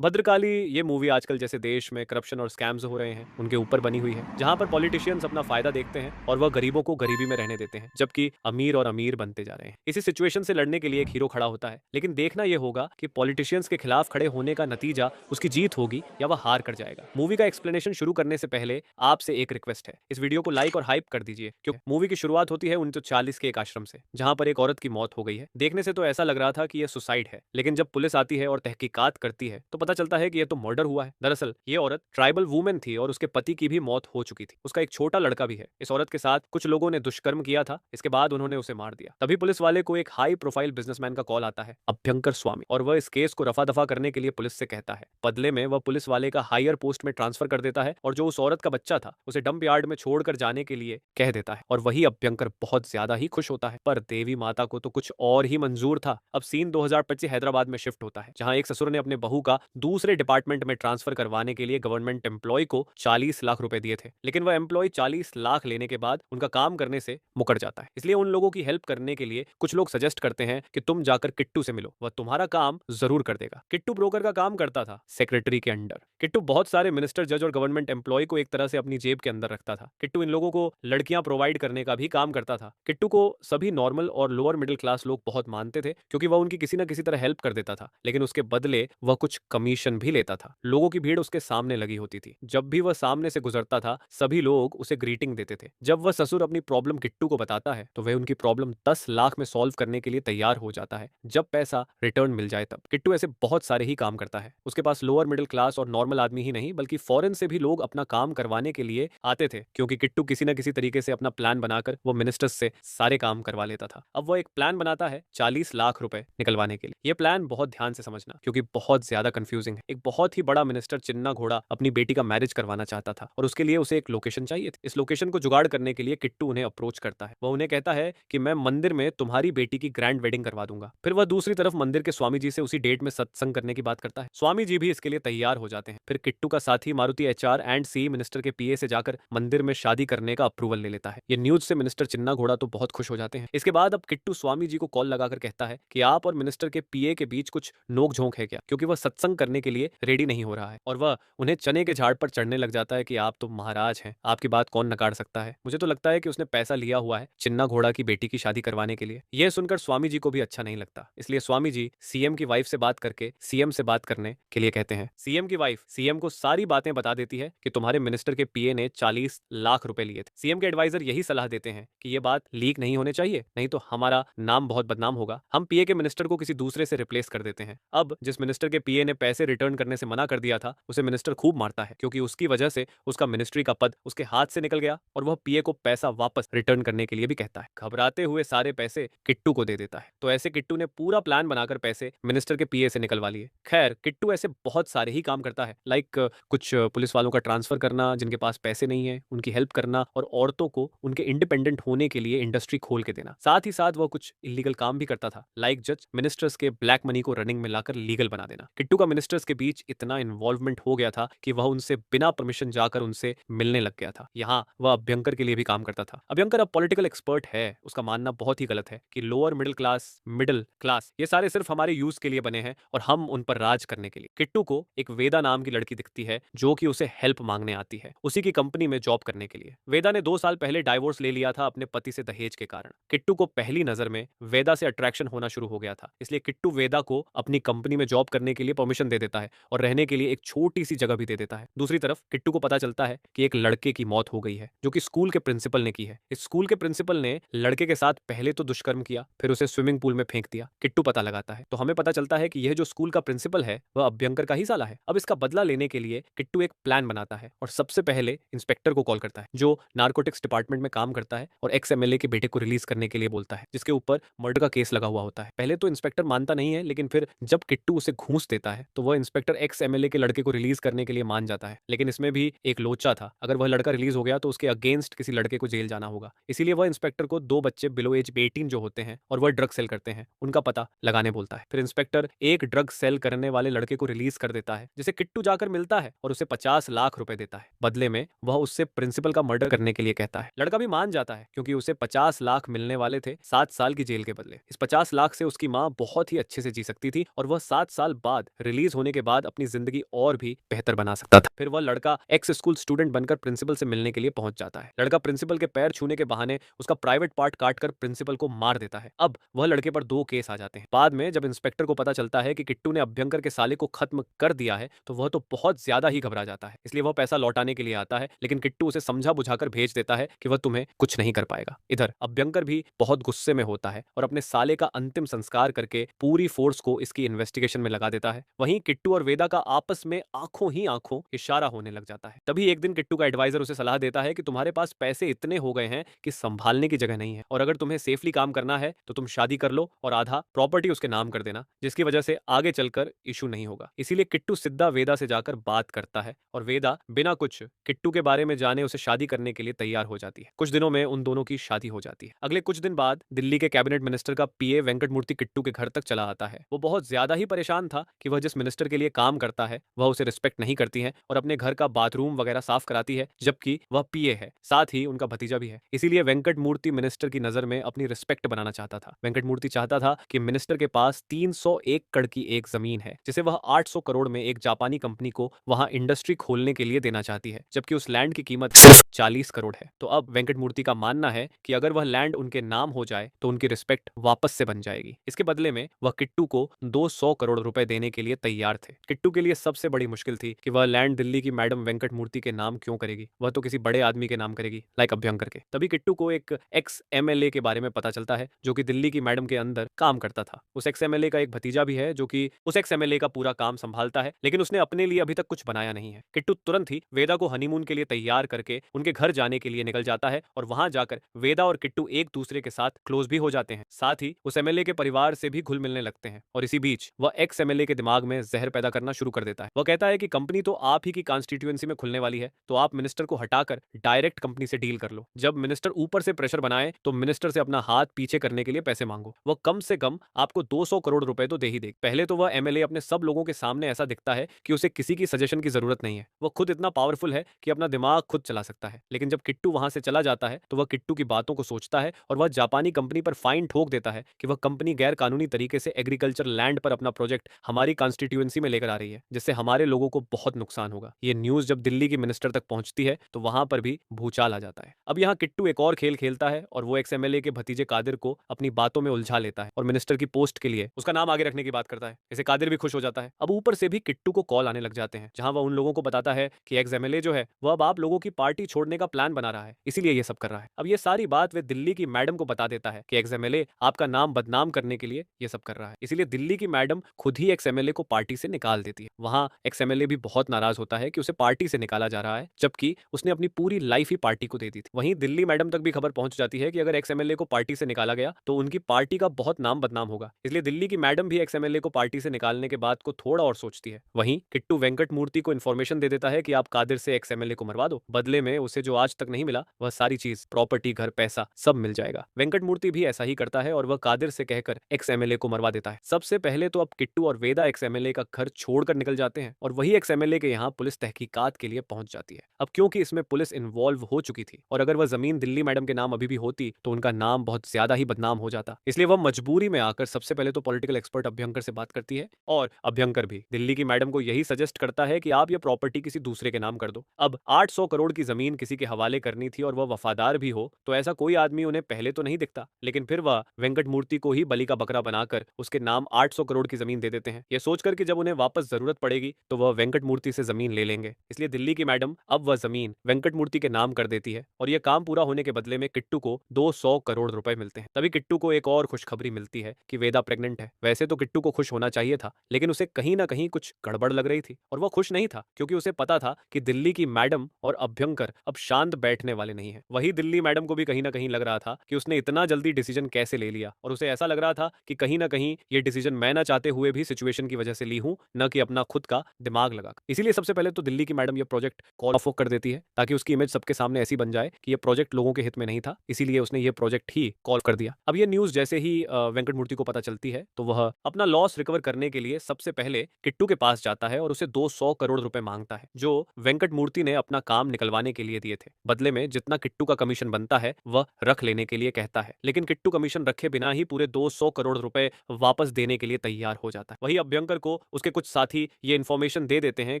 भद्रकाली ये मूवी आजकल जैसे देश में करप्शन और स्कैम्स हो रहे हैं उनके ऊपर बनी हुई है, जहां पर पॉलिटिशियंस अपना फायदा देखते हैं और वह गरीबों को गरीबी में रहने देते हैं, जबकि अमीर और अमीर बनते जा रहे हैं। इसी सिचुएशन से लड़ने के लिए एक हीरो खड़ा होता है, लेकिन देखना यह होगा कि पॉलिटिशियंस के खिलाफ खड़े होने का नतीजा उसकी जीत होगी या वह हार कर जाएगा। मूवी का एक्सप्लेनेशन शुरू करने से पहले आपसे एक रिक्वेस्ट है, इस वीडियो को लाइक और हाइप कर दीजिए, क्योंकि मूवी की शुरुआत होती है 1940 के एक आश्रम से, जहां पर एक औरत की मौत हो गई है। देखने से तो ऐसा लग रहा था कि यह सुसाइड है, लेकिन जब पुलिस आती है और तहकीकात करती है तो पता चलता है कि यह तो मर्डर हुआ है। दरअसल ये औरत ट्राइबल वुमेन थी और उसके पति की भी मौत हो चुकी थी। उसका एक छोटा लड़का भी है। इस औरत के साथ कुछ लोगों ने दुष्कर्म किया था, इसके बाद उन्होंने उसे मार दिया। तभी पुलिस वाले को एक हाई प्रोफाइल बिजनेसमैन का कॉल आता है, अभ्यंकर स्वामी, और वह इस केस को रफा दफा करने के लिए पुलिस से कहता है। बदले में वह पुलिस वाले का हायर पोस्ट में ट्रांसफर कर देता है और जो उस औरत का बच्चा था उसे डंप यार्ड में छोड़कर जाने के लिए कह देता है, और वही अभ्यंकर बहुत ज्यादा ही खुश होता है। पर देवी माता को तो कुछ और ही मंजूर था। अब सीन 2025 हैदराबाद में शिफ्ट होता है, जहां एक ससुर ने अपने बहू का दूसरे डिपार्टमेंट में ट्रांसफर करवाने के लिए गवर्नमेंट एम्प्लॉय को 40 लाख रुपए दिए थे, लेकिन वह एम्प्लॉय 40 लाख लेने के बाद उनका काम करने से मुकर जाता है। इसलिए उन लोगों की हेल्प करने के लिए कुछ लोग सजेस्ट करते हैं कि तुम जाकर किट्टू से मिलो, वह तुम्हारा काम जरूर कर देगा। किट्टू ब्रोकर का काम करता था सेक्रेटरी के अंडर। किट्टू बहुत सारे मिनिस्टर, जज और गवर्नमेंट एम्प्लॉय को एक तरह से अपनी जेब के अंदर रखता था। किट्टू इन लोगों को लड़कियां प्रोवाइड करने का भी काम करता था। किट्टू को सभी नॉर्मल और लोअर मिडिल क्लास लोग बहुत मानते थे, क्योंकि वह उनकी किसी न किसी तरह हेल्प कर देता था, लेकिन उसके बदले वह कुछ कमीशन भी लेता था। लोगों की भीड़ उसके सामने लगी होती थी। जब भी वह सामने से गुजरता था सभी लोग उसे ग्रीटिंग देते थे। जब वह ससुर अपनी प्रॉब्लम किट्टू को बताता है तो वह उनकी प्रॉब्लम 10 लाख में सॉल्व करने के लिए तैयार हो जाता है, जब पैसा रिटर्न मिल जाए तब। किट्टू ऐसे बहुत सारे ही काम करता है। उसके पास लोअर मिडिल क्लास और नॉर्मल आदमी ही नहीं, बल्कि फॉरेन से भी लोग अपना काम करवाने के लिए आते थे, क्योंकि किट्टू किसी न किसी तरीके से अपना प्लान बनाकर वो मिनिस्टर्स से सारे काम करवा लेता था। अब वो एक प्लान बनाता है 40 लाख रुपए निकलवाने के लिए। ये प्लान बहुत ध्यान से समझना, क्योंकि बहुत ज्यादा कंफ्यूजिंग है। एक बहुत ही बड़ा मिनिस्टर चिन्ना घोड़ा अपनी बेटी का मैरिज करवाना चाहता था, और उसके लिए उसे एक लोकेशन चाहिए थी। इस लोकेशन को जुगाड़ करने के लिए किट्टू उन्हें अप्रोच करता है। वह उन्हें कहता है कि मैं मंदिर में तुम्हारी बेटी की ग्रैंड वेडिंग करवा दूंगा। फिर वह दूसरी तरफ मंदिर के स्वामी जी से उसी डेट में सत्संग करने की बात करता है। स्वामी जी भी इसके लिए तैयार हो जाते हैं। फिर किट्टू का साथी Maruti HR and C minister के पीए से जाकर मंदिर में शादी करने का अप्रूवल ले लेता है। ये न्यूज से मिनिस्टर चिन्ना घोड़ा तो बहुत खुश हो जाते हैं। इसके बाद अब किट्टू स्वामी जी को कॉल लगाकर कहता है कि आप और मिनिस्टर के पीए के बीच कुछ नोक-झोंक है क्या, क्योंकि वह सत्संग करने के लिए रेडी नहीं हो रहा है, और वह उन्हें चने के झाड़ पर चढ़ने लग जाता है कि आप तो महाराज हैं, आपकी बात कौन नकार सकता है। मुझे तो लगता है कि उसने पैसा लिया हुआ है चिन्ना घोड़ा की बेटी की शादी करवाने के लिए। यह सुनकर स्वामी जी को भी अच्छा नहीं लगता, इसलिए स्वामी जी सीएम की वाइफ से बात करके सीएम से बात करने के लिए कहते हैं। सीएम की वाइफ सीएम को सारी बातें बता देती है कि तुम्हारे मिनिस्टर के पीए ने 40 लाख रुपए लिए थे। सीएम के एडवाइजर यही सलाह देते हैं कि यह बात लीक नहीं होने चाहिए, नहीं तो हमारा नाम बहुत बदनाम होगा। हम पीए के मिनिस्टर को किसी दूसरे से रिप्लेस कर देते हैं। अब जिस मिनिस्टर के पीए ने पैसे रिटर्न करने से मना कर दिया था, उसे मिनिस्टर खूब मारता है, क्योंकि उसकी वजह से उसका मिनिस्ट्री का पद उसके हाथ से निकल गया, और वह पीए को पैसा वापस रिटर्न करने के लिए भी कहता है। घबराते हुए सारे पैसे किट्टू को दे देता है। तो ऐसे किट्टू ने पूरा प्लान बनाकर पैसे मिनिस्टर के पीए से निकलवा लिए। खैर, किट्टू ऐसे बहुत सारे ही काम करता है, लाइक कुछ पुलिस वालों का ट्रांसफर करना जिनके पास पैसे नहीं है, उनकी हेल्प करना, और औरतों को उनके इंडिपेंडेंट होने के लिए इंडस्ट्री खोल के देना। साथ ही साथ वह कुछ इलीगल काम भी करता था, लाइक जज मिनिस्टर्स के ब्लैक मनी को रनिंग में लाकर लीगल बना देना। किट्टू का मिनिस्टर्स के बीच इतना इन्वॉल्वमेंट हो गया था कि वह उनसे बिना परमिशन जाकर उनसे मिलने लग गया था। यहाँ वह अभ्यंकर के लिए भी काम करता था। अभ्यंकर अब पॉलिटिकल एक्सपर्ट है। उसका मानना बहुत ही गलत है कि लोअर मिडिल क्लास ये सारे सिर्फ हमारे यूज के लिए बने हैं और हम उन पर राज करने के लिए। किट्टू को एक वेदा नाम की लड़की दिखती है, जो कि उसे हेल्प मांगने आती है उसी की कंपनी में जॉब करने के लिए। वेदा ने 2 साल पहले डाइवोर्स ले लिया था अपने पति से दहेज के कारण। किट्टू को पहली नजर में वेदा से अट्रैक्शन होना शुरू हो गया था, इसलिए किट्टू वेदा को अपनी कंपनी में जॉब करने के लिए परमिशन दे देता है और रहने के लिए एक छोटी सी जगह भी दे देता है। दूसरी तरफ किट्टू को पता चलता है कि एक लड़के की मौत हो गई है, जो कि स्कूल के प्रिंसिपल ने की है। इस स्कूल के प्रिंसिपल ने लड़के के साथ पहले तो दुष्कर्म किया, फिर उसे स्विमिंग पूल में फेंक दिया। किट्टू पता लगाता है तो हमें पता चलता है कि यह जो स्कूल का प्रिंसिपल है वह अभ्यंकर का ही साला है। अब इसका बदला लेने के लिए किट्टू एक प्लान बनाता है और सबसे पहले इंस्पेक्टर को कॉल करता है, जो नारकोटिक्स डिपार्टमेंट में काम करता है, और एक्स एमएलए के बेटे को रिलीज करने के लिए बोलता है, जिसके ऊपर मर्डर का केस लगा हुआ होता है। पहले तो इंस्पेक्टर मानता नहीं है, लेकिन फिर जब किट्टू उसे घूस देता है तो वह इंस्पेक्टर एक्स एमएलए के लड़के को रिलीज करने के लिए मान जाता है। लेकिन इसमें भी एक लोचा था, अगर वह लड़का रिलीज हो गया तो उसके अगेंस्ट किसी लड़के को जेल जाना होगा। इसीलिए वह इंस्पेक्टर को 2 बच्चे बिलो एज 18 जो होते हैं और वह ड्रग सेल करते हैं, उनका पता लगाने बोलता है। फिर इंस्पेक्टर एक ड्रग सेल करने वाले लड़के को रिलीज कर देता है, जिसे किट्टू जाकर मिलता है और उसे 50 लाख रुपए देता है। बदले में वह उससे प्रिंसिपल का मर्डर करने के लिए कहता है। लड़का भी मान जाता है, क्योंकि उसे 50 लाख मिलने वाले थे 7 साल की जेल के बदले। इस 50 लाख से उसकी माँ बहुत ही अच्छे से जी सकती थी और वह 7 साल बाद रिलीज रिलीज होने के बाद अपनी जिंदगी और भी बेहतर बना सकता था। फिर वह लड़का एक्स स्कूल स्टूडेंट बनकर प्रिंसिपल से मिलने के लिए पहुंच जाता है। लड़का प्रिंसिपल के पैर छूने के बहाने उसका प्राइवेट पार्ट काटकर प्रिंसिपल को मार देता है। अब वह लड़के पर 2 केस आ जाते हैं। बाद में जब इंस्पेक्टर को पता चलता है कि किट्टू ने अभ्यंकर के साले को खत्म कर दिया है तो वह तो बहुत ज्यादा ही घबरा जाता है। इसलिए वह पैसा लौटाने के लिए आता है, लेकिन किट्टू उसे समझा बुझाकर भेज देता है कि वह तुम्हें कुछ नहीं कर पाएगा। इधर अभ्यंकर भी बहुत गुस्से में होता है और अपने साले का अंतिम संस्कार करके पूरी फोर्स को इसकी इन्वेस्टिगेशन में लगा देता है। वहीं किट्टू और वेदा का आपस में आंखों ही आंखों इशारा होने लग जाता है। तभी एक दिन किट्टू का एडवाइजर उसे सलाह देता है कि तुम्हारे पास पैसे इतने हो गए हैं कि संभालने की जगह नहीं है, और अगर तुम्हें सेफली काम करना है तो तुम शादी कर लो और आधा प्रॉपर्टी उसके नाम कर देना, जिसकी वजह से आगे चलकर इशू नहीं होगा। इसीलिए किट्टू सीधा वेदा से जाकर बात करता है और वेदा बिना कुछ किट्टू के बारे में जाने उसे शादी करने के लिए तैयार हो जाती है। कुछ दिनों में उन दोनों की शादी हो जाती है। अगले कुछ दिन बाद दिल्ली के कैबिनेट मिनिस्टर का पीए वेंकट मूर्ति किट्टू के घर तक चला आता है। वो बहुत ज्यादा ही परेशान था कि वह जिस मिनिस्टर के लिए काम करता है वह उसे रिस्पेक्ट नहीं करती है और अपने घर का बाथरूम वगैरह साफ कराती है, जबकि वह पीए है, साथ ही उनका भतीजा भी है। इसीलिए वेंकट मूर्ति मिनिस्टर की नजर में अपनी रिस्पेक्ट बनाना चाहता था। वेंकट मूर्ति चाहता था कि मिनिस्टर के पास 300 एकड़ की एक जमीन है जिसे वह 800 करोड़ में एक जापानी कंपनी को वहां इंडस्ट्री खोलने के लिए देना चाहती है, जबकि उस लैंड की कीमत सिर्फ 40 करोड़ है। तो अब वेंकट मूर्ति का मानना है कि अगर वह लैंड उनके नाम हो जाए तो उनकी रिस्पेक्ट वापस से बन जाएगी। इसके बदले में वह किट्टू को 200 करोड़ रुपए देने के लिए तैयार थे। किट्टू के लिए सबसे बड़ी मुश्किल थी कि वह लैंड दिल्ली की मैडम वेंकट मूर्ति के नाम क्यों करेगी, वह तो किसी बड़े आदमी के नाम करेगी, लाइक अभ्यंकर के। तभी किट्टू को एक एक्स एमएलए के बारे में पता चलता है जो कि दिल्ली की मैडम के अंदर काम करता था। उस एक्स एमएलए का एक भतीजा भी है जो कि उस एक्स एमएलए का पूरा काम संभालता है, लेकिन उसने अपने लिए अभी तक कुछ बनाया नहीं है। किट्टू तुरंत ही वेदा को हनीमून के लिए तैयार करके उनके घर जाने के लिए निकल जाता है और वहां जाकर वेदा और किट्टू एक दूसरे के साथ क्लोज भी हो जाते हैं। साथ ही उस एमएलए के परिवार से भी घुल मिलने लगते हैं और इसी बीच वह एक्स एमएलए के दिमाग में जहर पैदा करना शुरू कर देता है। वह कहता है कि कंपनी तो आप ही की कॉन्स्टिट्यूएंसी में खुलने वाली है, तो आप मिनिस्टर को हटाकर डायरेक्ट कंपनी से डील कर लो। जब मिनिस्टर ऊपर से प्रेशर बनाए तो मिनिस्टर से अपना हाथ पीछे करने के लिए पैसे मांगो। वह कम से कम आपको 200 करोड़ रुपए तो दे ही दे। पहले तो वह एमएलए अपने सब लोगों के सामने ऐसा दिखता है कि उसे किसी की सजेशन की जरूरत नहीं है, वह खुद इतना पावरफुल है कि अपना दिमाग खुद चला सकता है। लेकिन जब किट्टू वहां से चला जाता है तो वह किट्टू की बातों को सोचता है और वह जापानी कंपनी पर फाइन ठोक देता है कि वह कंपनी गैर कानूनी तरीके से एग्रीकल्चर लैंड पर अपना प्रोजेक्ट हमारी कॉन्स्टिट्यूएंसी में लेकर आ रही है, जिससे हमारे लोगों को बहुत नुकसान होगा। ये न्यूज जब दिल्ली की मिनिस्टर तक पहुंचती है तो वहां पर भी भूचाल आ जाता है। अब यहाँ किट्टू एक और खेल खेलता है और वो एक्स एमएलए के भतीजे कादिर को अपनी बातों में उलझा लेता है और मिनिस्टर की पोस्ट के लिए उसका नाम आगे रखने की बात करता है। इसे कादिर भी खुश हो जाता है। अब ऊपर से भी किट्टू को कॉल आने लग जाते हैं जहां वह उन लोगों को बताता है कि एक्स एमएलए जो है वह अब आप लोगों की पार्टी छोड़ने का प्लान बना रहा है, इसीलिए ये सब कर रहा है। अब ये सारी बात वे दिल्ली की मैडम को बता देता है कि एक्स एमएलए आपका नाम बदनाम करने के लिए ये सब कर रहा है। इसीलिए दिल्ली की मैडम खुद ही एक्स एमएलए को पार्टी से निकाल देती है। वहां एक्स एमएलए भी बहुत नाराज होता है कि उसे पार्टी से निकाला जा रहा है, जबकि उसने अपनी पूरी लाइफ ही पार्टी को दे दी थी। वहीं दिल्ली मैडम तक भी खबर पहुंच जाती है कि अगर एक्स एमएलए को पार्टी से निकाला गया तो उनकी पार्टी का बहुत नाम बदनाम होगा। इसलिए दिल्ली की मैडम भी एक्स एमएलए को पार्टी से निकालने के बाद को थोड़ा और सोचती है। वहीं किट्टू वेंकट मूर्ति को इन्फॉर्मेशन दे देता है कि आप कादिर से एक्स एमएलए को मरवा दो, बदले में उसे जो आज तक नहीं मिला वह सारी चीज, प्रॉपर्टी, घर, पैसा सब मिल जाएगा। वेंकट मूर्ति भी ऐसा ही करता है और वह कादिर से कहकर एक्स एमएलए को मरवा देता है। सबसे पहले तो अब किट्टू और वेदा एक्स एमएलए का घर छोड़कर निकल जाते हैं और वही एक्स एमएलए के यहाँ पुलिस तहकीकात के लिए पहुंच जाती है। अब क्योंकि इसमें पुलिस इन्वॉल्व हो चुकी थी और अगर वह जमीन दिल्ली मैडम के नाम अभी भी होती तो उनका नाम बहुत ज्यादा ही बदनाम हो जाता, इसलिए वह मजबूरी में आकर सबसे पहले तो पॉलिटिकल एक्सपर्ट अभ्यंकर से बात करती है और अभ्यंकर भी दिल्ली की मैडम को यही सजेस्ट करता है कि आप ये प्रॉपर्टी किसी दूसरे के नाम कर दो। अब 800 करोड़ की जमीन किसी के हवाले करनी थी और वह वफादार भी हो तो ऐसा कोई आदमी उन्हें पहले तो नहीं दिखता, लेकिन फिर वह वेंकट मूर्ति को ही बलि का बकरा बनाकर उसके नाम 800 करोड़ की जमीन दे देते हैं, यह सोचकर कि जब उन्हें वापस जरूरत पड़ेगी तो वह वेंकट मूर्ति से जमीन ले लेंगे। इसलिए दिल्ली की मैडम अब वह जमीन वेंकट मूर्ति के नाम कर देती है और यह काम पूरा होने के बदले में किट्टू को 200 करोड़ रुपए मिलते हैं। तभी किट्टू को एक और खुशखबरी मिलती है कि वेदा प्रेग्नेंट है। वैसे तो किट्टू को खुश होना चाहिए था, लेकिन उसे कहीं ना कहीं कुछ गड़बड़ लग रही थी और वह खुश नहीं था क्योंकि उसे पता था कि दिल्ली की मैडम और अभ्यंकर अब शांत बैठने वाले नहीं है। वही दिल्ली मैडम को भी कहीं ना कहीं लग रहा था कि उसने इतना जल्दी डिसीजन कैसे ले लिया और उसे ऐसा लग रहा था कि कहीं ना कहीं ये डिसीजन मैं ना चाहते हुए भी सिचुएशन की वजह से ली हूं, न कि अपना खुद का दिमाग लगा। इसीलिए सबसे पहले तो दिल्ली की मैडम ये प्रोजेक्ट कॉल ऑफ कर देती है ताकि उसकी इमेज सबके सामने ऐसी बन जाए कि ये प्रोजेक्ट लोगों के हित में नहीं था, इसीलिए उसने ये प्रोजेक्ट ही कॉल कर दिया। अब ये न्यूज जैसे ही वेंकट मूर्ति को पता चलती है तो वह अपना लॉस रिकवर करने के लिए सबसे पहले किट्टू के पास जाता है और उसे 200 करोड़ रुपए मांगता है जो वेंकट मूर्ति ने अपना काम निकलवाने के लिए दिए थे। बदले में जितना किट्टू का कमीशन बनता है वह रख लेने के लिए कहता है, लेकिन किट्टू कमीशन रखे बिना ही पूरे 200 करोड़ रुपए वापस देने के लिए तैयार हो जाता है। वही अभ्यंकर को को उसके कुछ साथी ये इन्फॉर्मेशन दे देते हैं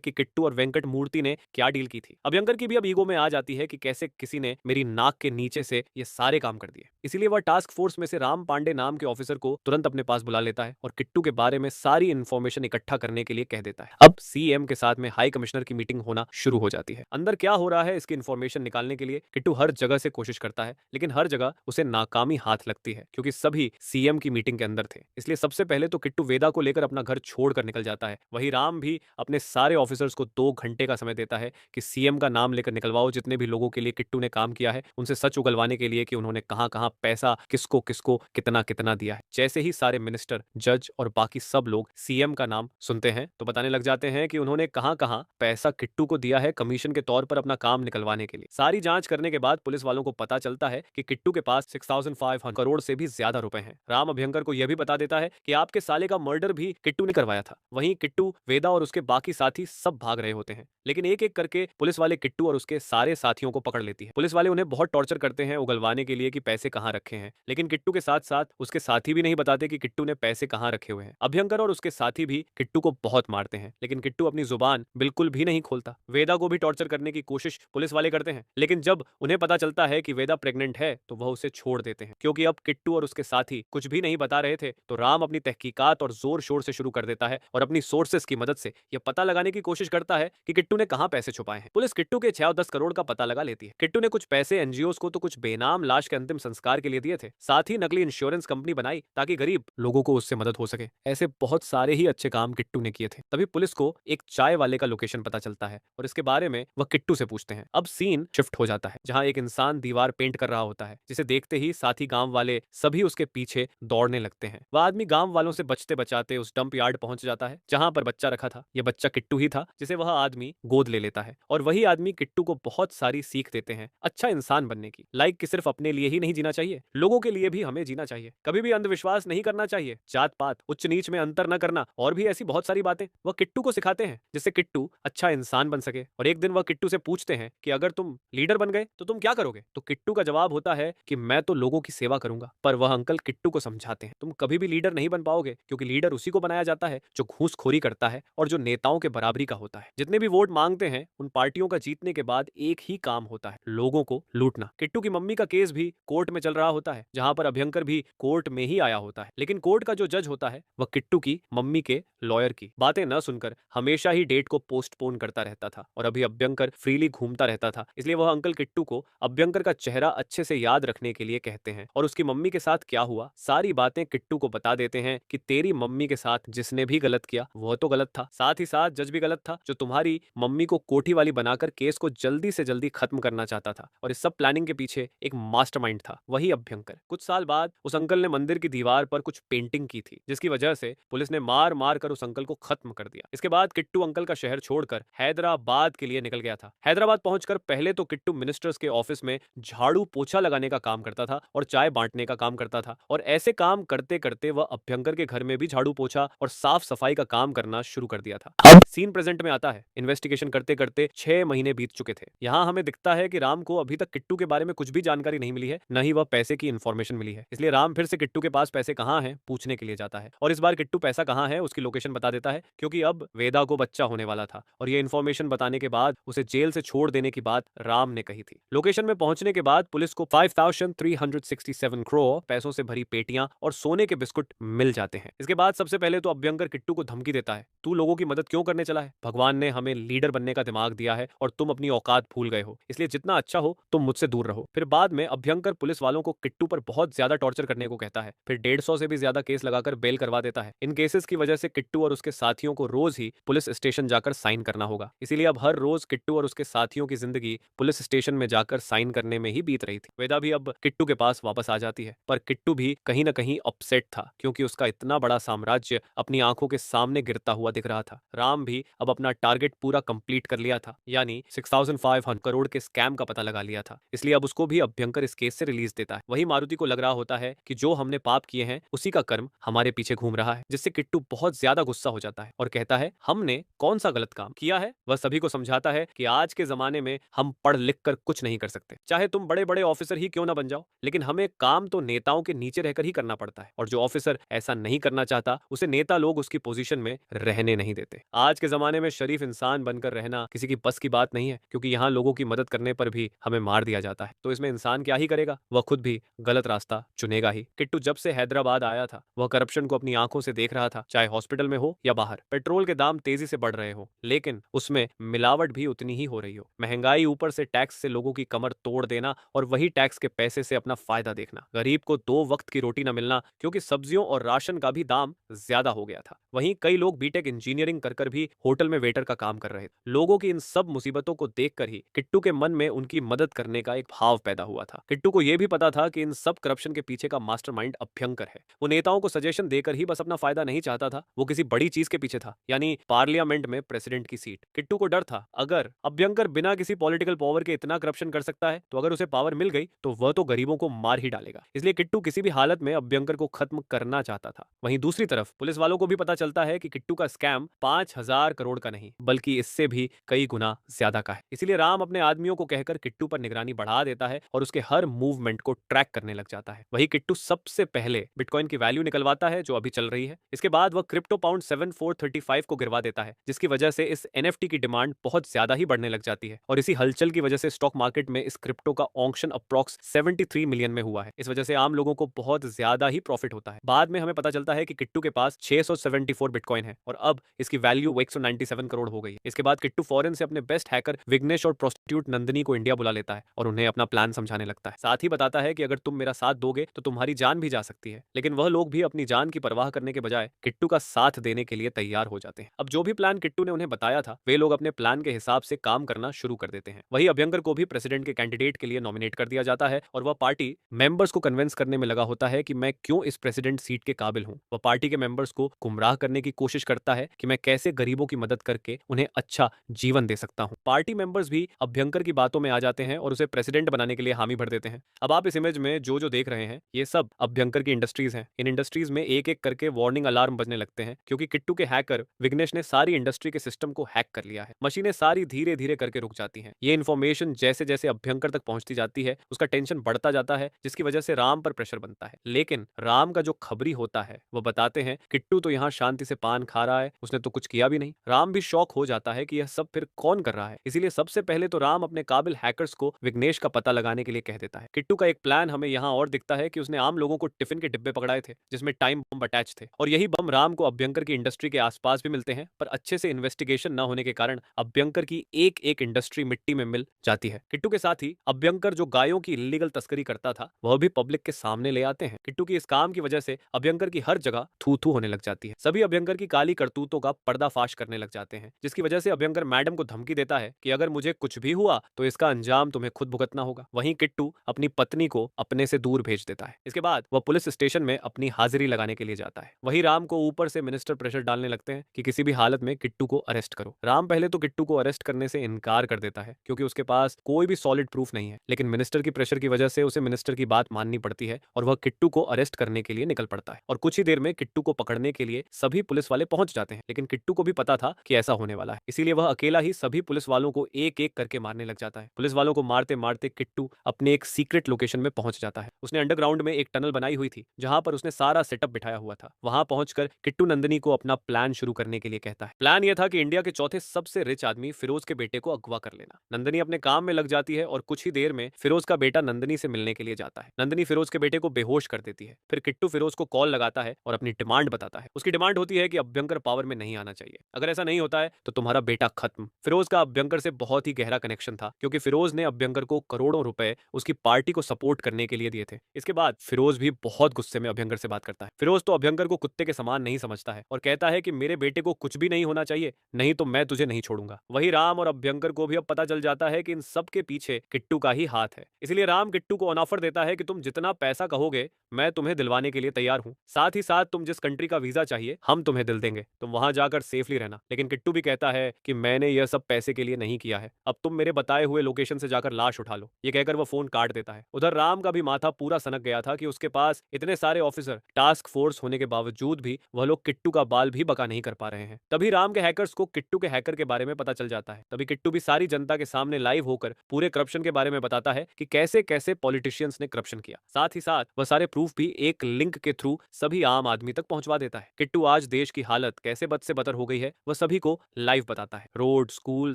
कि किट्टू और वेंकट मूर्ति ने क्या डील की थी। अभ्यंकर की भी अब ईगो में आ जाती है कि कैसे किसी ने मेरी नाक के नीचे से ये सारे काम कर दिए। इसीलिए वह टास्क फोर्स में से राम पांडे नाम के ऑफिसर को तुरंत अपने पास बुला लेता है और किट्टू के बारे में सारी इन्फॉर्मेशन इकट्ठा करने के लिए कह देता है। अब सीएम के साथ में हाई कमिश्नर की मीटिंग होना शुरू हो जाती है। अंदर क्या हो रहा है इसकी इन्फॉर्मेशन निकालने के लिए किट्टू हर जगह से कोशिश करता है, लेकिन हर जगह उसे नाकामी हाथ लगती है क्योंकि सभी सीएम की मीटिंग के अंदर थे। इसलिए सबसे पहले तो किट्टू वेदा को लेकर अपना घर छोड़कर निकल जाता है। वही राम भी अपने सारे ऑफिसर्स को 2 घंटे का समय देता है कि सीएम का नाम लेकर निकलवाओ, जितने भी लोगों के लिए किट्टू ने काम किया है उनसे सच उगलवाने के लिए कि उन्होंने कहां कहां पैसा किसको किसको कितना कितना दिया है। जैसे ही सारे मिनिस्टर, जज और बाकी सब लोग सीएम का नाम सुनते हैं तो बताने लग जाते हैं कि उन्होंने कहां कहां पैसा किट्टू को दिया है कमीशन के तौर पर अपना काम निकलवाने के लिए। सारी जांच करने के बाद पुलिस वालों को पता चलता है कि किट्टू के पास 6500 करोड़ से भी ज्यादा रुपए हैं। राम अभ्यंकर को यह भी बता देता है कि आपके साले का मर्डर भी किट्टू ने करवाया था। वहीं किट्टू, वेदा और उसके बाकी साथी सब भाग रहे होते हैं, लेकिन एक एक करके पुलिस वाले किट्टू और उसके सारे साथियों को पकड़ लेती है। पुलिस वाले उन्हें बहुत टॉर्चर करते हैं उगलवाने के लिए कि पैसे कहां रखे हैं, लेकिन किट्टू के साथ साथ उसके साथी भी नहीं बताते कि किट्टू ने पैसे कहां रखे हुए हैं। अभ्यंकर और उसके साथी भी किट्टू को बहुत मारते हैं, लेकिन किट्टू अपनी जुबान बिल्कुल भी नहीं खोलता। वेदा को भी टॉर्चर करने की कोशिश पुलिस वाले करते हैं, लेकिन जब उन्हें पता चलता है कि वेदा प्रेग्नेंट है तो वह उसे छोड़ देते हैं। क्योंकि अब किट्टू और उसके साथी कुछ भी नहीं बता रहे थे तो राम अपनी तहकीकात और जोर शोर से शुरू कर देता है और अपनी सोर्सेस की मदद से यह पता लगाने की कोशिश करता है कि किट्टू ने कहां पैसे छुपाए हैं। पुलिस किट्टू के 6-10 करोड़ का पता लगा लेती है। किट्टू ने कुछ पैसे एनजीओस को तो कुछ बेनाम लाश के अंतिम संस्कार के लिए दिए थे। साथ ही नकली इंश्योरेंस कंपनी बनाई ताकि गरीब लोगों को उससे मदद हो सके। ऐसे बहुत सारे ही अच्छे काम किट्टू ने किए थे। तभी पुलिस को एक चाय वाले का लोकेशन पता चलता है और इसके बारे में वह किट्टू से पूछते हैं। अब सीन शिफ्ट हो जाता है जहां एक इंसान दीवार पेंट कर रहा होता है, जिसे देखते ही साथी गांव वाले सभी उसके पीछे दौड़ने लगते हैं। वह आदमी गांव वालों से बचते बचाते उस डंप यार्ड पहुंच जाता है जहां पर बच्चा रखा था। यह बच्चा किट्टू ही था जिसे वह आदमी गोद ले लेता है और वही आदमी किट्टू को बहुत सारी सीख देते हैं अच्छा इंसान बनने की। लाइक कि सिर्फ अपने लिए ही नहीं जीना चाहिए, लोगों के लिए भी हमें जीना चाहिए। कभी भी अंधविश्वास नहीं करना चाहिए, जात पात उच्च नीच में अंतर न करना और भी ऐसी बहुत सारी बातें वह किट्टू को सिखाते हैं जिससे किट्टू अच्छा इंसान बन सके। और एक दिन वह किट्टू से पूछते हैं कि अगर तुम लीडर बन गए तो तुम क्या करोगे। तो किट्टू का जवाब होता है कि मैं तो लोगों की सेवा करूंगा। पर वह अंकल किट्टू को समझाते हैं तुम कभी भी लीडर नहीं बन पाओगे, क्योंकि लीडर उसी को बनाया जाता है जो घूसखोरी करता है और जो नेताओं के बराबरी का होता है। जितने भी वोट मांगते हैं उन पार्टियों का जीतने के बाद एक ही काम होता है, लोगों को लूटना। किट्टू की मम्मी का केस भी कोर्ट में चल रहा होता है, जहां पर अभ्यंकर भी कोर्ट में ही आया होता है, लेकिन कोर्ट का जो जज होता है वह किट्टू की मम्मी के लॉयर की बातें न सुनकर हमेशा ही डेट को पोस्टपोन करता रहता था और अभी अभ्यंकर फ्रीली घूमता रहता था। इसलिए वह अंकल किट्टू को अभ्यंकर का चेहरा अच्छे से याद रखने के लिए कहते हैं और उसकी मम्मी के साथ क्या हुआ सारी बातें किट्टू को बता देते हैं कि तेरी मम्मी के साथ जिसने भी गलत किया वह तो गलत था, साथ ही साथ जज भी गलत था जो तुम्हारी मम्मी को कोठी वाली बनाकर केस को जल्दी से जल्दी खत्म करना चाहता था। और इस सब प्लानिंग के पीछे एक मास्टरमाइंड था, वही अभ्यंकर। कुछ साल बाद उस अंकल ने मंदिर की दीवार पर कुछ पेंटिंग की थी जिसकी वजह से पुलिस ने मार मार कर उस अंकल को खत्म कर दिया। इसके बाद किट्टू अंकल का शहर छोड़कर हैदराबाद के लिए निकल गया था। हैदराबाद पहुंचकर पहले तो किट्टू मिनिस्टर्स के ऑफिस में झाड़ू पोछा लगाने का काम करता था और चाय बांटने का काम करता था और ऐसे काम करते करते वह अभ्यंकर के घर में भी झाड़ू पोछा और साफ सफाई का काम करना शुरू कर दिया था। अब सीन प्रेजेंट में आता है। इन्वेस्टिगेशन करते करते 6 महीने बीत चुके थे। यहाँ हमें दिखता है कि राम को अभी तक किट्टू के बारे में कुछ भी जानकारी नहीं मिली है, न ही वह पैसे की इन्फॉर्मेशन मिली है। इसलिए राम फिर से किट्टू के पास पैसे कहाँ हैं पूछने के लिए जाता है और इस बार किट्टू पैसा कहाँ है उसकी लोकेशन बता देता है, क्योंकि अब वेदा को बच्चा होने वाला था और यह इन्फॉर्मेशन बताने के बाद उसे जेल से छोड़ देने की बात राम ने कही थी। लोकेशन में पहुंचने के बाद पुलिस को 5367 करोड़ पैसों से भरी पेटियां और सोने के बिस्कुट मिल जाते हैं। इसके बाद सबसे पहले तो अभ्यंकर किट्टू को धमकी देता है, तू लोगों की मदद क्यों करने चला है? भगवान ने हमें लीडर बनने का दिमाग दिया है और तुम अपनी औकात भूल गए हो, इसलिए जितना अच्छा हो तुम मुझसे दूर रहो। फिर बाद में अभ्यंकर पुलिस वालों को किट्टू पर बहुत ज्यादा टॉर्चर करने को कहता है। फिर 150 से भी ज्यादा केस लगाकर बेल करवा देता है। इन केसेस की वजह से किट्टू और उसके साथियों को रोज ही पुलिस स्टेशन जाकर साइन करना होगा। इसीलिए अब हर रोज किट्टू और उसके साथियों की जिंदगी पुलिस स्टेशन में जाकर साइन करने में ही बीत रही थी। वेदा भी अब किट्टू के पास वापस आ जाती है, पर किट्टू भी कहीं ना कहीं अपसेट था क्योंकि उसका इतना बड़ा साम्राज्य अपनी आंखों के सामने गिरता हुआ दिख रहा था। राम भी अब अपना टारगेट पूरा कंप्लीट कर लिया था, यानी 6500 करोड़ के स्कैम का पता लगा लिया था। इसलिए अब उसको भी अभ्यंकर इस केस से रिलीज देता है। वही मारुति को लग रहा होता है कि जो हमने पाप किए हैं उसी का कर्म हमारे पीछे घूम रहा है, जिससे किट्टू बहुत ज्यादा गुस्सा हो जाता है और कहता है हमने कौन सा गलत काम किया है। वह सभी को समझाता है कि आज के जमाने में हम पढ़ लिख कर कुछ नहीं कर सकते, चाहे तुम बड़े बड़े ऑफिसर ही क्यों ना बन जाओ, लेकिन हमें काम तो नेताओं के नीचे रहकर ही करना पड़ता है और जो ऑफिसर ऐसा नहीं करना चाहता उसे नेता लोग उसकी पोजीशन में रहने नहीं देते। आज के जमाने में शरीफ इंसान बनकर रहना किसी की बस की बात नहीं है, क्योंकि यहाँ लोगों की मदद करने पर भी हमें मार दिया जाता है। तो इसमें इंसान क्या ही करेगा, वह खुद भी गलत रास्ता चुनेगा ही। किट्टू जब से हैदराबाद आया था, वह करप्शन को अपनी आंखों से देख रहा था, चाहे हॉस्पिटल में हो या बाहर। पेट्रोल के दाम तेजी से बढ़ रहे हो, लेकिन उसमें मिलावट भी उतनी ही हो रही हो। महंगाई, ऊपर से टैक्स से लोगों की कमर तोड़ देना, और वही टैक्स के पैसे से अपना फायदा देखना। गरीब को 2 वक्त की रोटी न मिलना, क्योंकि सब्जियों और राशन का भी दाम ज्यादा हो गया था। वहीं कई लोग बीटेक इंजीनियरिंग कर भी होटल में वेटर का काम कर रहे थे। लोगों की इन सब मुसीबतों को देखकर ही किट्टू के मन में उनकी मदद करने का एक भाव पैदा हुआ था। किट्टू को यह भी पता था कि इन सब करप्शन के पीछे का मास्टरमाइंड अभ्यंकर है। वो नेताओं को सजेशन देकर ही बस अपना फायदा नहीं चाहता था, वो किसी बड़ी चीज के पीछे था, यानी पार्लियामेंट में प्रेसिडेंट की सीट। किट्टू को डर था, अगर अभ्यंकर बिना किसी पॉलिटिकल पावर के इतना करप्शन कर सकता है, तो अगर उसे पावर मिल गई तो वह तो गरीबों को मार ही डालेगा। इसलिए किट्टू किसी भी हालत में अभ्यंकर को खत्म करना चाहता था। वहीं दूसरी तरफ पुलिस वालों को भी पता चलता है कि किट्टू का स्कैम 5,000 करोड़ का नहीं, बल्कि इससे भी कई गुना ज्यादा का है। इसीलिए राम अपने आदमियों को कहकर किट्टू पर निगरानी बढ़ा देता है और उसके हर मूवमेंट को ट्रैक करने लग जाता है। वही किट्टू सबसे पहले बिटकॉइन की वैल्यू निकलवाता है, जो अभी चल रही है। इसके बाद वह क्रिप्टो पाउंड 7435 को गिरवा देता है, जिसकी वजह से इस एनएफटी की डिमांड बहुत ज्यादा ही बढ़ने लग जाती है। और इसी हलचल की वजह से स्टॉक मार्केट में इस क्रिप्टो का ऑक्शन अप्रॉक्स 73 मिलियन में हुआ है। इस वजह से आम लोगों को बहुत ज्यादा ही प्रॉफिट होता है। बाद में हमें पता चलता है कि किट्टू के पास 674 बिटकॉइन है और अब इसकी वैल्यू 197 करोड़ हो गई है। इसके बाद किट्टू फॉरेन से अपने बेस्ट हैकर विग्नेश और प्रोस्टिट्यूट नंदिनी को इंडिया बुला लेता है और उन्हें अपना प्लान समझाने लगता है। साथ ही बताता है कि अगर तुम मेरा साथ दोगे तो तुम्हारी जान भी जा सकती है। लेकिन वह लोग भी अपनी जान की परवाह करने के बजाय किट्टू का साथ देने के लिए तैयार हो जाते हैं। अब जो भी प्लान किट्टू ने उन्हें बताया था, वे लोग अपने प्लान के हिसाब से काम करना शुरू कर देते हैं। वही अभ्यंकर को भी प्रेसिडेंट के कैंडिडेट के लिए नॉमिनेट कर दिया जाता है और वह पार्टी मेंबर्स को कन्विंस करने में लगा होता है कि मैं क्यों इस प्रेसिडेंट सीट के काबिल हूं। वह पार्टी के मेंबर्स को गुमराह करने की कोशिश करता है कि मैं कैसे गरीबों की मदद करके उन्हें अच्छा जीवन दे सकता हूं। पार्टी मेंबर्स भी अभ्यंकर की बातों में आ जाते हैं और उसे प्रेसिडेंट बनाने के लिए हामी भर देते हैं। अब आप इस इमेज में जो जो देख रहे हैं, ये सब अभ्यंकर की इंडस्ट्रीज हैं। इन इंडस्ट्रीज में एक एक करके वार्निंग अलार्म बजने लगते हैं, क्योंकि किट्टू के हैकर विग्नेश ने सारी इंडस्ट्री के सिस्टम को हैक कर लिया है। मशीनें सारी धीरे धीरे करके रुक जाती हैं। ये इन्फॉर्मेशन जैसे जैसे अभ्यंकर तक पहुंचती जाती है, उसका टेंशन बढ़ता जाता है, जिसकी वजह से राम पर प्रेशर बनता है। लेकिन राम का जो खबरी होता है, वो बताते हैं किट्टू तो यहाँ शांति से पान खा रहा है, उसने तो कुछ किया भी नहीं। राम भी शौक हो जाता है कि यह सब फिर कौन कर रहा है। इसीलिए सबसे पहले तो राम अपने काबिल हैकर्स को विग्नेश का पता लगाने के लिए कह देता है। किट्टू का एक प्लान हमें यहाँ और दिखता है कि उसने आम लोगों को टिफिन के डिब्बे पकड़ाए थे, जिसमें टाइम बम अटैच थे, और यही बम राम को अभ्यंकर की इंडस्ट्री के आसपास भी मिलते हैं। पर अच्छे से इन्वेस्टिगेशन न होने के कारण अभ्यंकर की एक एक इंडस्ट्री मिट्टी में मिल जाती है। किट्टू के साथ ही अभ्यंकर जो गायों की इलीगल तस्करी करता था, वह भी पब्लिक के सामने ले आते हैं। किट्टू की इस काम की वजह से अभ्यंकर की हर जगह थू थू होने लग जाती है। सभी अभ्यंकर की काली करतूतों का पर्दाफाश करने लग जाते हैं, जिसकी वजह से अभ्यंकर मैडम को धमकी देता है कि अगर मुझे कुछ भी हुआ तो इसका अंजाम तुम्हें खुद भुगतना होगा। वहीं किट्टू अपनी पत्नी को अपने से दूर भेज देता है। इसके बाद वह पुलिस स्टेशन में अपनी हाजिरी लगाने के लिए जाता है। वही राम को ऊपर से मिनिस्टर प्रेशर डालने लगते हैं कि किसी भी हालत में किट्टू को अरेस्ट करो। राम पहले तो किट्टू को अरेस्ट करने से इनकार कर देता है, क्योंकि उसके पास कोई भी सॉलिड प्रूफ नहीं है। लेकिन मिनिस्टर की प्रेशर की वजह से उसे मिनिस्टर की बात माननी पड़ती है और वह किट्टू को अरेस्ट करने के लिए निकल पड़ता है। और कुछ ही देर में किट्टू को पकड़ने के लिए सभी पुलिस वाले पहुंच जाते हैं। लेकिन किट्टू को भी पता था कि ऐसा होने वाला है, इसीलिए वह अकेला ही सभी पुलिस वालों को एक एक करके मारने लग जाता है। पुलिस वालों को मारते मारते किट्टू अपने एक सीक्रेट लोकेशन में पहुंच जाता है। उसने अंडरग्राउंड में एक टनल बनाई हुई थी, जहां पर उसने सारा सेटअप बिठाया हुआ था। वहां पहुंचकर किट्टू नंदिनी को अपना प्लान शुरू करने के लिए कहता है। प्लान यह था कि इंडिया के चौथे सबसे रिच आदमी फिरोज के बेटे को अगवा कर लेना। नंदिनी अपने काम में लग जाती है और कुछ ही देर में फिरोज का बेटा नंदिनी से मिलने के लिए जाता है। नंदिनी फिरोज के बेटे को बेहोश कर देती है। फिर किट्टू फिरोज को कॉल लगाता है और अपनी डिमांड बताता है। उसकी डिमांड होती है कि अभ्यंकर पावर में नहीं आना चाहिए। अगर ऐसा नहीं होता है तो तुम्हारा बेटा खत्म। फिरोज का अभ्यंकर से बहुत ही गहरा कनेक्शन था, क्योंकि फिरोज ने अभ्यंकर को करोड़ों रुपए उसकी पार्टी को सपोर्ट करने के लिए दिए थे। इसके बाद फिरोज भी बहुत गुस्से में अभ्यंकर से बात करता है। फिरोज तो अभ्यंकर को कुत्ते के समान नहीं समझता है और कहता है कि मेरे बेटे को कुछ भी नहीं होना चाहिए, नहीं तो मैं तुझे नहीं छोड़ूंगा। वही राम और अभ्यंकर को भी अब पता चल जाता है कि इन सब के पीछे किट्टू का ही हाथ है। इसलिए राम किट्टू को ऑफर देता है कि तुम जितना पैसा कहोगे मैं तुम्हें दिलवाने के लिए तैयार हूं। साथ ही साथ तुम जिस कंट्री का वीजा चाहिए हम तुम्हें दिल देंगे, तुम वहां जाकर सेफली रहना। लेकिन किट्टू भी कहता है कि मैंने यह सब पैसे के लिए नहीं किया है, अब तुम मेरे बताए हुए लोकेशन से जाकर लाश उठा लो। ये कहकर वो फोन काट देता है। उधर राम का भी माथा पूरा सनक गया था कि उसके पास इतने सारे ऑफिसर टास्क फोर्स होने के बावजूद भी वह लोग किट्टू का बाल भी बका नहीं कर पा रहे हैं। तभी राम के हैकर्स को किट्टू के हैकर के बारे में पता चल जाता है। तभी किट्टू भी सारी जनता के सामने लाइव होकर पूरे करप्शन के बारे में बताता है कि कैसे कैसे पॉलिटिशियंस ने करप्शन किया। साथ ही साथ वह सारे प्रूफ भी एक लिंक के थ्रू सभी आम आदमी तक पहुंचवा देता है। किट्टू आज देश की हालत कैसे बद से बदतर हो गई है वह सभी को लाइव बताता है। रोड, स्कूल,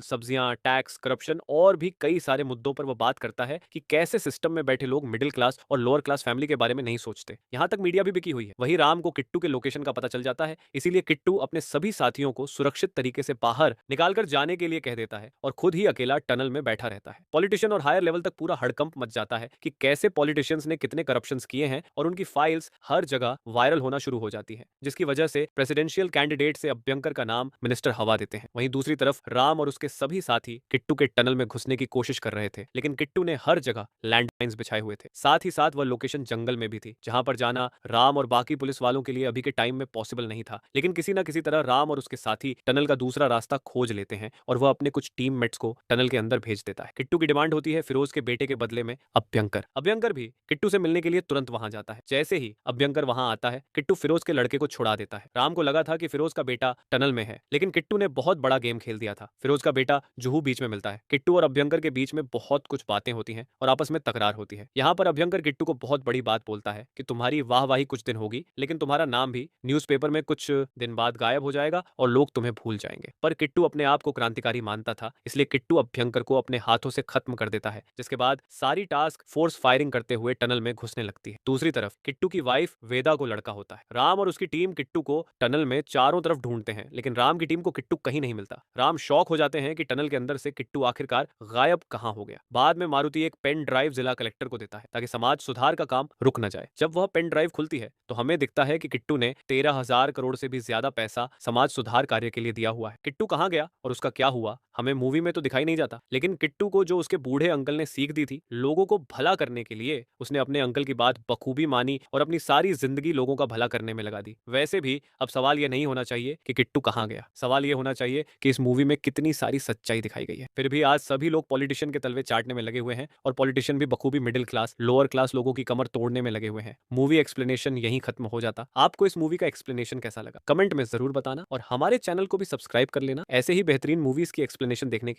सब्जियां, टैक्स, करप्शन और भी कई सारे मुद्दों पर वह बात करता है कि कैसे सिस्टम में बैठे लोग मिडिल क्लास और लोअर क्लास फैमिली के बारे में नहीं सोचते। यहाँ तक मीडिया भी बिकी हुई है। वही राम को किट्टू के लोकेशन का पता चल जाता है, इसीलिए किट्टू अपने सभी साथियों को सुरक्षित तरीके से बाहर निकालकर जाने के लिए कह देता है और खुद ही अकेला टनल में बैठा रहता है। पॉलिटिशियन और हायर लेवल तक पूरा हड़कंप मच जाता है कि कैसे पॉलिटिशियंस ने कितने करप्शंस किए हैं और उनकी फाइल्स हर जगह वायरल होना शुरू हो जाती है, जिसकी वजह से प्रेसिडेंशियल कैंडिडेट से अभ्यंकर का नाम मिनिस्टर हवा देते हैं। वहीं दूसरी तरफ राम और उसके सभी साथी किट्टू के टनल में घुसने की कोशिश कर रहे थे, लेकिन किट्टू ने हर जगह लैंडमाइंस बिछाए हुए थे। साथ ही साथ वह लोकेशन जंगल में भी थी, जहां पर जाना राम और बाकी पुलिस वालों के लिए अभी के टाइम में पॉसिबल नहीं था। लेकिन किसी न किसी तरह राम और उसके साथी टनल का दूसरा रास्ता खोज लेते हैं और वह अपने कुछ टीममेट्स को टनल के अंदर भेज देता है। किट्टू की डिमांड होती है फिरोज के बेटे के बदले में अभ्यंकर। अभ्यंकर भी किट्टू से मिलने के लिए तुरंत वहां जाता है। जैसे ही अभ्यंकर वहां आता है, किट्टू फिरोज के लड़के को छुड़ा देता है। राम को लगा था कि फिरोज का बेटा टनल में है, लेकिन किट्टू ने बहुत बड़ा गेम खेल दिया था। फिरोज का बेटा जुहू बीच में मिलता है। किट्टू और अभ्यंकर के बीच में बहुत कुछ बातें होती हैं और आपस में तकरार होती है। यहाँ पर अभ्यंकर किट्टू को बहुत बड़ी बात बोलता है कि तुम्हारी वाहवाही कुछ दिन होगी, लेकिन तुम्हारा नाम भी न्यूज़पेपर में कुछ दिन बाद गायब हो जाएगा और लोग तुम्हें भूल जाएंगे। पर किट्टू अपने आप को क्रांतिकारी मानता था, इसलिए किट्टू अभ्यंकर को अपने हाथों से खत्म कर देता है, जिसके बाद सारी टास्क फोर्स फायरिंग करते हुए टनल में घुसने लगती है। दूसरी तरफ किट्टू की वाइफ वेदा को लड़का होता है। राम और उसकी टीम किट्टू को टनल में चारों तरफ ढूंढते हैं, लेकिन राम की टीम को किट्टू कहीं नहीं मिलता। राम शॉक हो जाते हैं कि टनल के अंदर से किट्टू आखिरकार गायब कहां हो गया। बाद में मारुति एक पेन ड्राइव जिला कलेक्टर को देता है ताकि समाज सुधार का काम रुक न जाए। जब वह पेन ड्राइव खुलती है तो हमें दिखता है कि किट्टू ने 13,000 करोड़ से भी ज्यादा पैसा समाज सुधार कार्य के लिए दिया हुआ है। किट्टू कहां गया और उसका क्या हुआ हमें मूवी में तो दिखाई नहीं जाता, लेकिन किट्टू को जो उसके बूढ़े अंकल ने सीख दी थी लोगों को भला करने के लिए, उसने अपने अंकल की बात बखूबी मानी और अपनी सारी जिंदगी लोगों का भला करने में लगा दी। वैसे भी अब सवाल यह नहीं होना चाहिए कि किट्टू कहां गया, सवाल यह होना चाहिए कि इस मूवी में कितनी सारी सच्चाई दिखाई गई है। फिर भी आज सभी लोग पॉलिटिशियन के तलवे चाटने में लगे हुए हैं और पॉलिटिशियन भी बखूबी मिडिल क्लास लोअर क्लास लोगों की कमर तोड़ने में लगे हुए हैं। मूवी एक्सप्लेनेशन यहीं खत्म हो जाता। आपको इस मूवी का एक्सप्लेनेशन कैसा लगा कमेंट में जरूर बताना और हमारे चैनल को भी सब्सक्राइब कर लेना ऐसे ही बेहतरीन मूवीज की एक्सप्लेनेशन देखने के लिए।